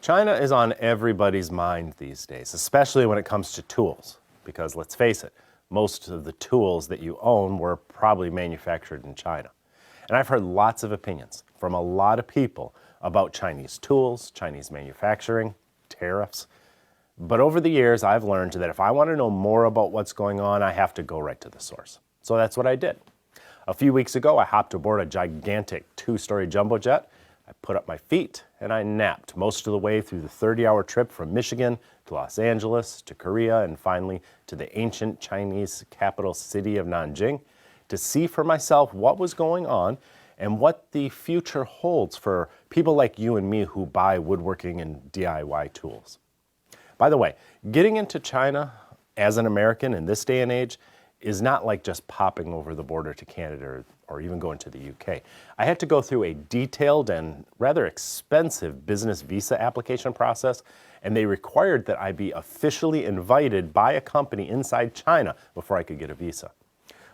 China is on everybody's mind these days, especially when it comes to tools, because let's face it, most of the tools that you own were probably manufactured in China. And I've heard lots of opinions from a lot of people about Chinese tools, Chinese manufacturing, tariffs. But over the years, I've learned that if I want to know more about what's going on, I have to go right to the source. So that's what I did. A few weeks ago, I hopped aboard a gigantic 2-story jumbo jet. I put up my feet and I napped most of the way through the 30-hour trip from Michigan to Los Angeles to Korea and finally to the ancient Chinese capital city of Nanjing to see for myself what was going on and what the future holds for people like you and me who buy woodworking and DIY tools. By the way, getting into China as an American in this day and age is not like just popping over the border to Canada or even going to the UK. I had to go through a detailed and rather expensive business visa application process, and they required that I be officially invited by a company inside China before I could get a visa.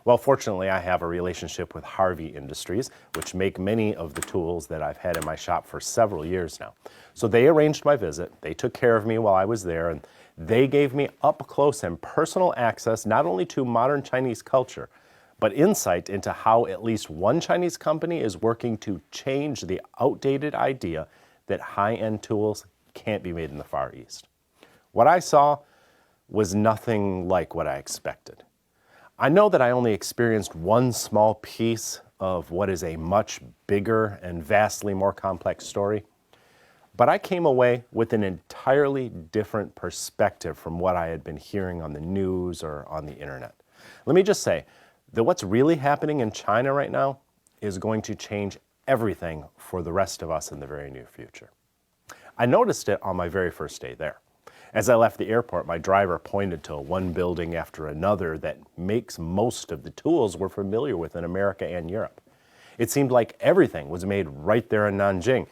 Well, fortunately, I have a relationship with Harvey Industries, which make many of the tools that I've had in my shop for several years now. So they arranged my visit, they took care of me while I was there, and they gave me up close and personal access not only to modern Chinese culture, but insight into how at least one Chinese company is working to change the outdated idea that high-end tools can't be made in the Far East. What I saw was nothing like what I expected. I know that I only experienced one small piece of what is a much bigger and vastly more complex story, but I came away with an entirely different perspective from what I had been hearing on the news or on the internet. Let me just say that what's really happening in China right now is going to change everything for the rest of us in the very near future. I noticed it on my very first day there. As I left the airport, my driver pointed to one building after another that makes most of the tools we're familiar with in America and Europe. It seemed like everything was made right there in Nanjing,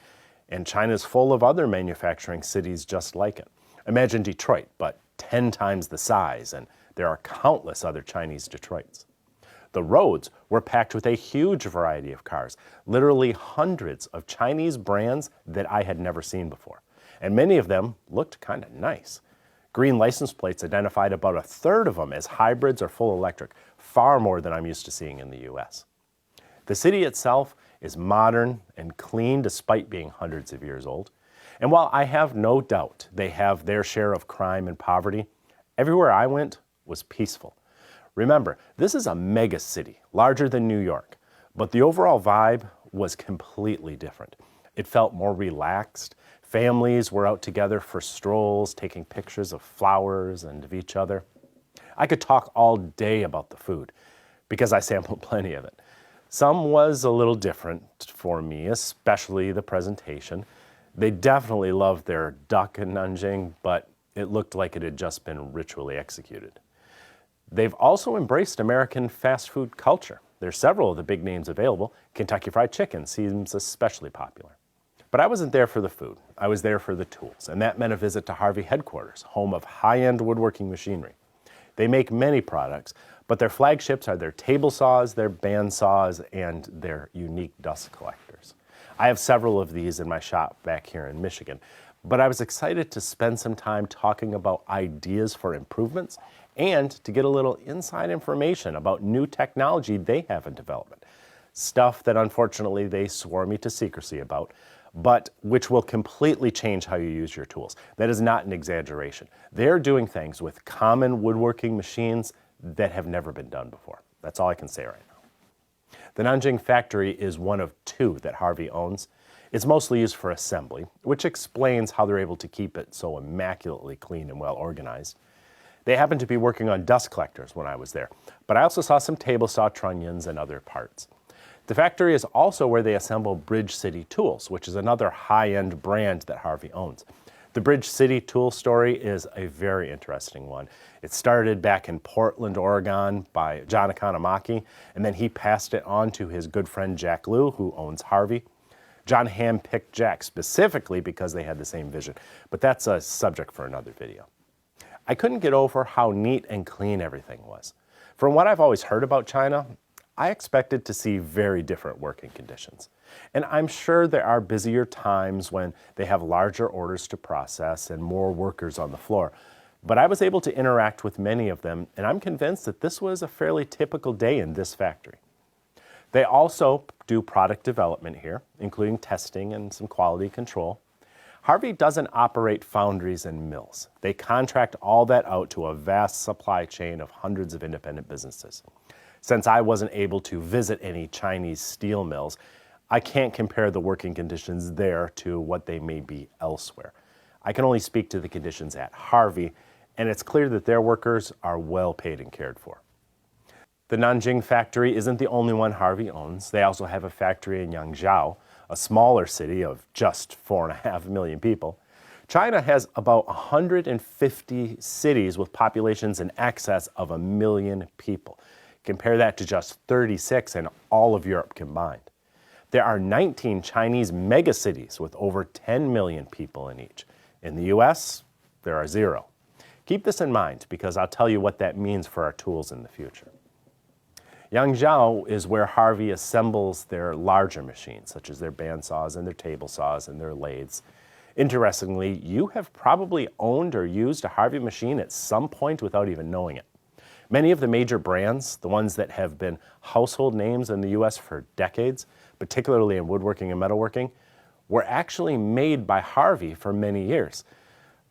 and China's full of other manufacturing cities just like it. Imagine Detroit, but 10 times the size, and there are countless other Chinese Detroits. The roads were packed with a huge variety of cars, literally hundreds of Chinese brands that I had never seen before. And many of them looked kind of nice. Green license plates identified about a third of them as hybrids or full electric, far more than I'm used to seeing in the US. The city itself is modern and clean despite being hundreds of years old. And while I have no doubt they have their share of crime and poverty, everywhere I went was peaceful. Remember, this is a mega city, larger than New York, but the overall vibe was completely different. It felt more relaxed. Families were out together for strolls, taking pictures of flowers and of each other. I could talk all day about the food because I sampled plenty of it. Some was a little different for me, especially the presentation. They definitely loved their duck in Nanjing, but it looked like it had just been ritually executed. They've also embraced American fast food culture. There's several of the big names available. Kentucky Fried Chicken seems especially popular. But I wasn't there for the food. I was there for the tools, and that meant a visit to Harvey headquarters, home of high-end woodworking machinery. They make many products, but their flagships are their table saws, their band saws, and their unique dust collectors. I have several of these in my shop back here in Michigan, but I was excited to spend some time talking about ideas for improvements and to get a little inside information about new technology they have in development. Stuff that unfortunately they swore me to secrecy about, but which will completely change how you use your tools. That is not an exaggeration. They're doing things with common woodworking machines that have never been done before. That's all I can say right now. The Nanjing factory is one of 2 that Harvey owns. It's mostly used for assembly, which explains how they're able to keep it so immaculately clean and well organized. They happened to be working on dust collectors when I was there, but I also saw some table saw trunnions and other parts. The factory is also where they assemble Bridge City Tools, which is another high-end brand that Harvey owns. The Bridge City tool story is a very interesting one. It started back in Portland, Oregon by John Economaki, and then he passed it on to his good friend Jack Liu, who owns Harvey. John handpicked Jack specifically because they had the same vision, but that's a subject for another video. I couldn't get over how neat and clean everything was. From what I've always heard about China, I expected to see very different working conditions. And I'm sure there are busier times when they have larger orders to process and more workers on the floor. But I was able to interact with many of them, and I'm convinced that this was a fairly typical day in this factory. They also do product development here, including testing and some quality control. Harvey doesn't operate foundries and mills. They contract all that out to a vast supply chain of hundreds of independent businesses. Since I wasn't able to visit any Chinese steel mills, I can't compare the working conditions there to what they may be elsewhere. I can only speak to the conditions at Harvey, and it's clear that their workers are well paid and cared for. The Nanjing factory isn't the only one Harvey owns. They also have a factory in Yangzhou, a smaller city of just 4.5 million people. China has about 150 cities with populations in excess of 1 million people. Compare that to just 36 in all of Europe combined. There are 19 Chinese megacities with over 10 million people in each. In the US, there are 0. Keep this in mind because I'll tell you what that means for our tools in the future. Yangzhou is where Harvey assembles their larger machines, such as their bandsaws and their table saws and their lathes. Interestingly, you have probably owned or used a Harvey machine at some point without even knowing it. Many of the major brands, the ones that have been household names in the US for decades, particularly in woodworking and metalworking, were actually made by Harvey for many years.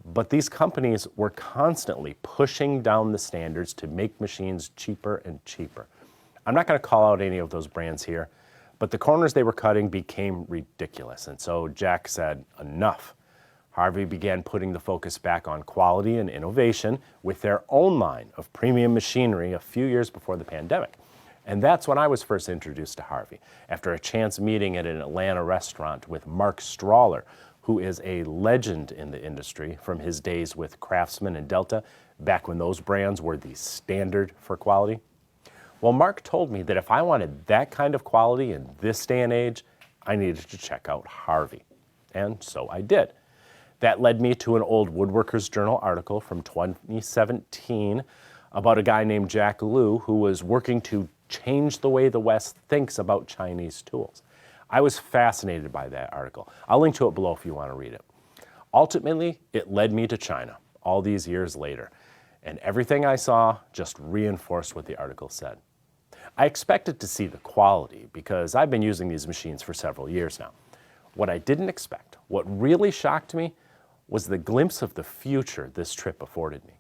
But these companies were constantly pushing down the standards to make machines cheaper and cheaper. I'm not going to call out any of those brands here, but the corners they were cutting became ridiculous. And so Jack said, enough. Harvey began putting the focus back on quality and innovation with their own line of premium machinery a few years before the pandemic. And that's when I was first introduced to Harvey, after a chance meeting at an Atlanta restaurant with Mark Strawler, who is a legend in the industry from his days with Craftsman and Delta, back when those brands were the standard for quality. Well, Mark told me that if I wanted that kind of quality in this day and age, I needed to check out Harvey. And so I did. That led me to an old Woodworkers Journal article from 2017 about a guy named Jack Liu who was working to change the way the West thinks about Chinese tools. I was fascinated by that article. I'll link to it below if you want to read it. Ultimately, it led me to China all these years later, and everything I saw just reinforced what the article said. I expected to see the quality because I've been using these machines for several years now. What I didn't expect, what really shocked me, was the glimpse of the future this trip afforded me.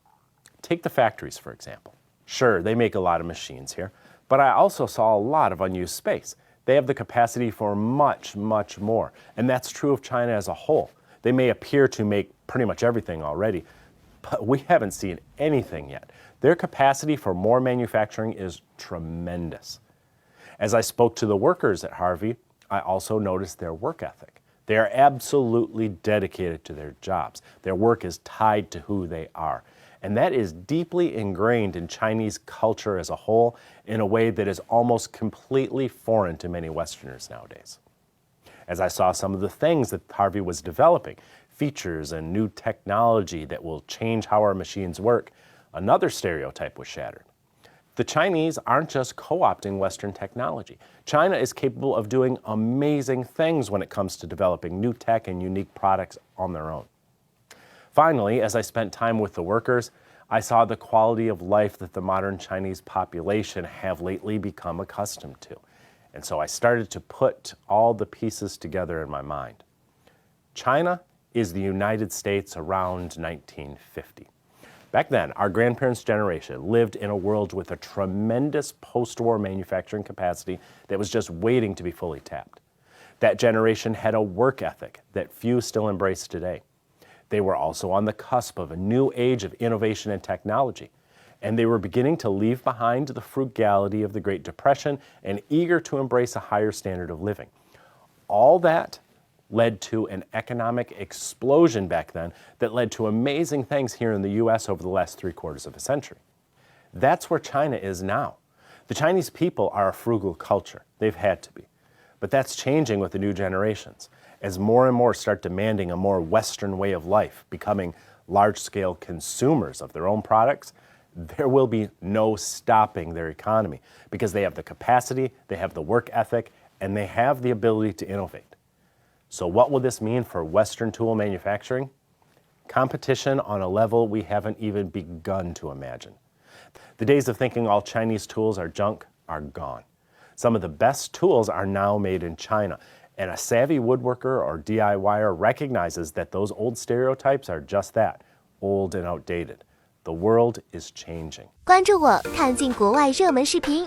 Take the factories, for example. Sure, they make a lot of machines here, but I also saw a lot of unused space. They have the capacity for much, much more, and that's true of China as a whole. They may appear to make pretty much everything already, but we haven't seen anything yet. Their capacity for more manufacturing is tremendous. As I spoke to the workers at Harvey, I also noticed their work ethic. They are absolutely dedicated to their jobs. Their work is tied to who they are. And that is deeply ingrained in Chinese culture as a whole in a way that is almost completely foreign to many Westerners nowadays. As I saw some of the things that Harvey was developing, features and new technology that will change how our machines work, another stereotype was shattered. The Chinese aren't just co-opting Western technology. China is capable of doing amazing things when it comes to developing new tech and unique products on their own. Finally, as I spent time with the workers, I saw the quality of life that the modern Chinese population have lately become accustomed to. And so I started to put all the pieces together in my mind. China is the United States around 1950. Back then, our grandparents' generation lived in a world with a tremendous post-war manufacturing capacity that was just waiting to be fully tapped. That generation had a work ethic that few still embrace today. They were also on the cusp of a new age of innovation and technology, and they were beginning to leave behind the frugality of the Great Depression and eager to embrace a higher standard of living. All that led to an economic explosion back then that led to amazing things here in the US over the last 3/4 of a century. That's where China is now. The Chinese people are a frugal culture. They've had to be. But that's changing with the new generations. As more and more start demanding a more Western way of life, becoming large-scale consumers of their own products, there will be no stopping their economy because they have the capacity, they have the work ethic, and they have the ability to innovate. So what will this mean for Western tool manufacturing? Competition on a level we haven't even begun to imagine. The days of thinking all Chinese tools are junk are gone. Some of the best tools are now made in China, and a savvy woodworker or DIYer recognizes that those old stereotypes are just that, old and outdated. The world is changing. 关注我，看尽国外热门视频。